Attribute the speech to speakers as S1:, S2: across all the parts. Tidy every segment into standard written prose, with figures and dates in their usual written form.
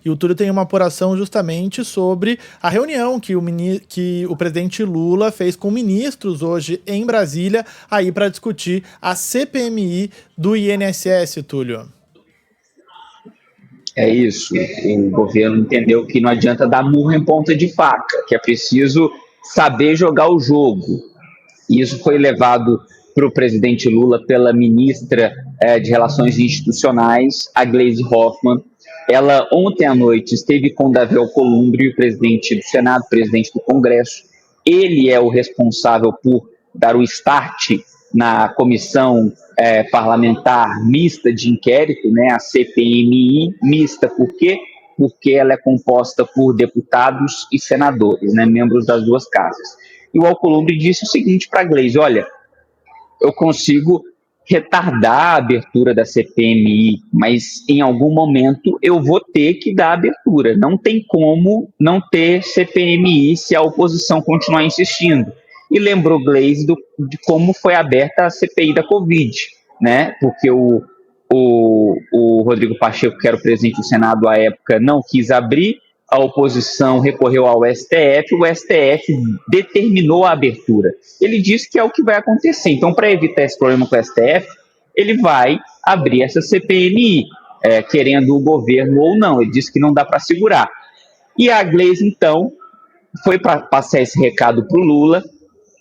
S1: E o Túlio tem uma apuração justamente sobre a reunião que o presidente Lula fez com ministros hoje em Brasília, aí para discutir a CPMI do INSS, Túlio.
S2: É isso. O governo entendeu que não adianta dar murro em ponta de faca, que é preciso saber jogar o jogo. E isso foi levado para o presidente Lula pela ministra de Relações Institucionais, a Gleisi Hoffmann. Ela, ontem à noite, esteve com Davi Alcolumbre, presidente do Senado, presidente do Congresso. Ele é o responsável por dar o start na comissão parlamentar mista de inquérito, né, a CPMI mista. Por quê? Porque ela é composta por deputados e senadores, né, membros das duas casas. E o Alcolumbre disse o seguinte para a Gleisi: olha, eu consigo retardar a abertura da CPMI, mas em algum momento eu vou ter que dar abertura. Não tem como não ter CPMI se a oposição continuar insistindo. E lembrou Gleisi de como foi aberta a CPI da Covid, né? Porque o Rodrigo Pacheco, que era o presidente do Senado à época, não quis abrir, a oposição recorreu ao STF, o STF determinou a abertura. Ele disse que é o que vai acontecer. Então, para evitar esse problema com o STF, ele vai abrir essa CPMI, querendo o governo ou não. Ele disse que não dá para segurar. E a Gleisi, então, foi para passar esse recado para o Lula,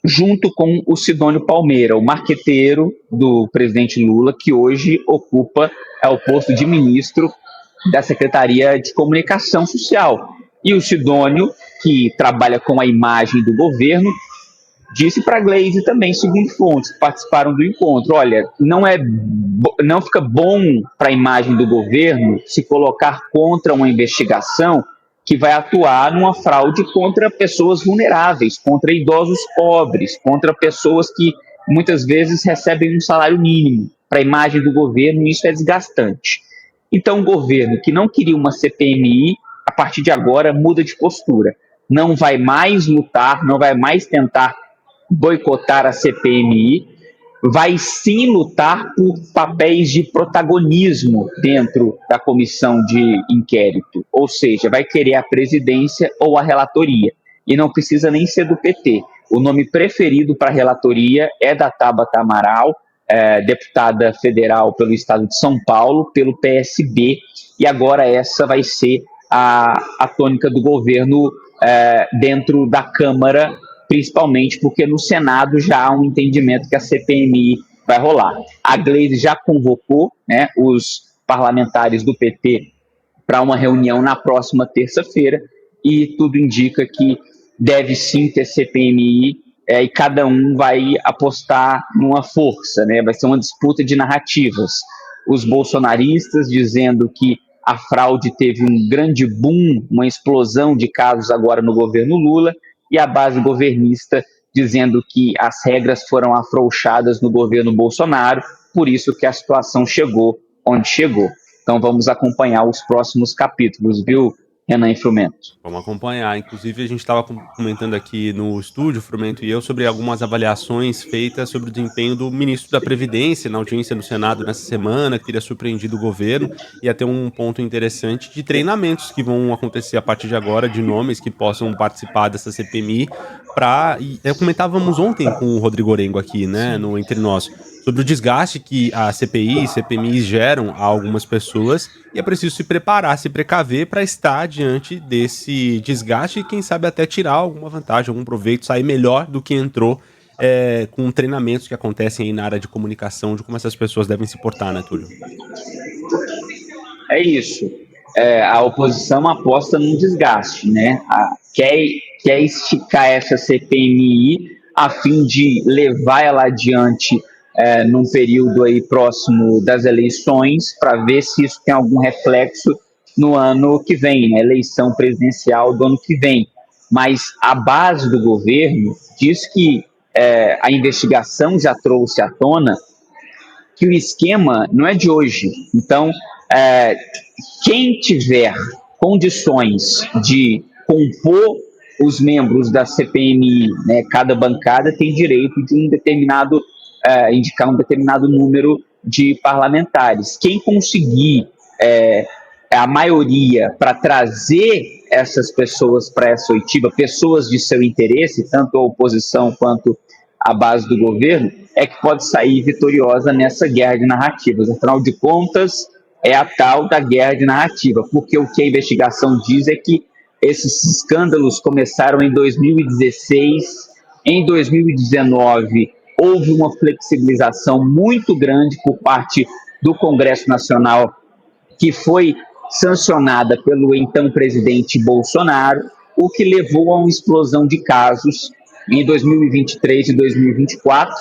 S2: junto com o Sidônio Palmeira, o marqueteiro do presidente Lula, que hoje ocupa o posto de ministro da Secretaria de Comunicação Social. E o Sidônio, que trabalha com a imagem do governo, disse para a Gleisi também, segundo fontes que participaram do encontro: olha, não fica bom para a imagem do governo se colocar contra uma investigação que vai atuar numa fraude contra pessoas vulneráveis, contra idosos pobres, contra pessoas que muitas vezes recebem um salário mínimo. Para a imagem do governo, isso é desgastante. Então, o governo que não queria uma CPMI, a partir de agora, muda de postura. Não vai mais lutar, não vai mais tentar boicotar a CPMI, vai sim lutar por papéis de protagonismo dentro da comissão de inquérito. Ou seja, vai querer a presidência ou a relatoria. E não precisa nem ser do PT. O nome preferido para a relatoria é da Tabata Amaral, deputada federal pelo estado de São Paulo, pelo PSB, e agora essa vai ser a tônica do governo dentro da Câmara, principalmente porque no Senado já há um entendimento que a CPMI vai rolar. A Gleisi já convocou, né, os parlamentares do PT para uma reunião na próxima terça-feira, e tudo indica que deve sim ter CPMI, e cada um vai apostar numa força, né? Vai ser uma disputa de narrativas. Os bolsonaristas dizendo que a fraude teve um grande boom, uma explosão de casos agora no governo Lula, e a base governista dizendo que as regras foram afrouxadas no governo Bolsonaro, por isso que a situação chegou onde chegou. Então vamos acompanhar os próximos capítulos, viu, Renan e Frumento?
S3: Vamos acompanhar. Inclusive, a gente estava comentando aqui no estúdio, Frumento e eu, sobre algumas avaliações feitas sobre o desempenho do ministro da Previdência na audiência do Senado nessa semana, que teria surpreendido o governo. E até um ponto interessante de treinamentos que vão acontecer a partir de agora, de nomes que possam participar dessa CPMI. Comentávamos ontem com o Rodrigo Orengo aqui, né, no Entre Nós, sobre o desgaste que a CPI e CPMI geram a algumas pessoas, e é preciso se preparar, se precaver para estar diante desse desgaste e quem sabe até tirar alguma vantagem, algum proveito, sair melhor do que entrou, com treinamentos que acontecem aí na área de comunicação, de como essas pessoas devem se portar, né, Túlio?
S2: É isso. A oposição aposta num desgaste, né? Quer esticar essa CPMI a fim de levar ela adiante num período aí próximo das eleições, para ver se isso tem algum reflexo no ano que vem, né? Eleição presidencial do ano que vem. Mas a base do governo diz que a investigação já trouxe à tona que o esquema não é de hoje. Então, quem tiver condições de compor os membros da CPMI, né, cada bancada tem direito de indicar um determinado número de parlamentares. Quem conseguir a maioria para trazer essas pessoas para essa oitiva, pessoas de seu interesse, tanto a oposição quanto a base do governo, é que pode sair vitoriosa nessa guerra de narrativas. Afinal de contas, é a tal da guerra de narrativa, porque o que a investigação diz é que esses escândalos começaram em 2016, em 2019 houve uma flexibilização muito grande por parte do Congresso Nacional, que foi sancionada pelo então presidente Bolsonaro, o que levou a uma explosão de casos em 2023 e 2024,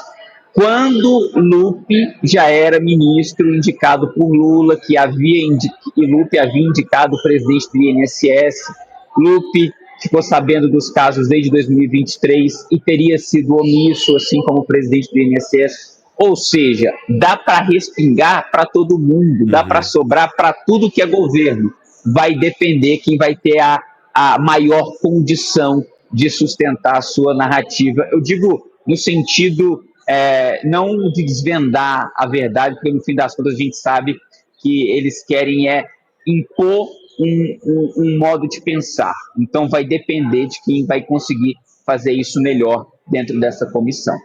S2: quando Lupe já era ministro indicado por Lula, e Lupe havia indicado o presidente do INSS. Lupe ficou sabendo dos casos desde 2023 e teria sido omisso, assim como o presidente do INSS. Ou seja, dá para respingar para todo mundo, dá para sobrar para tudo que é governo. Vai depender quem vai ter a maior condição de sustentar a sua narrativa. Eu digo no sentido não de desvendar a verdade, porque no fim das contas a gente sabe que eles querem impor um modo de pensar. Então vai depender de quem vai conseguir fazer isso melhor dentro dessa comissão.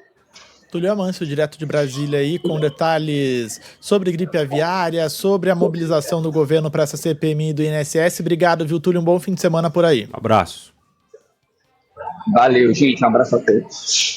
S1: Túlio Amâncio, direto de Brasília, aí, com detalhes sobre gripe aviária, sobre a mobilização do governo para essa CPMI do INSS. Obrigado, viu, Túlio? Um bom fim de semana por aí.
S3: Um abraço.
S2: Valeu, gente. Um abraço a todos.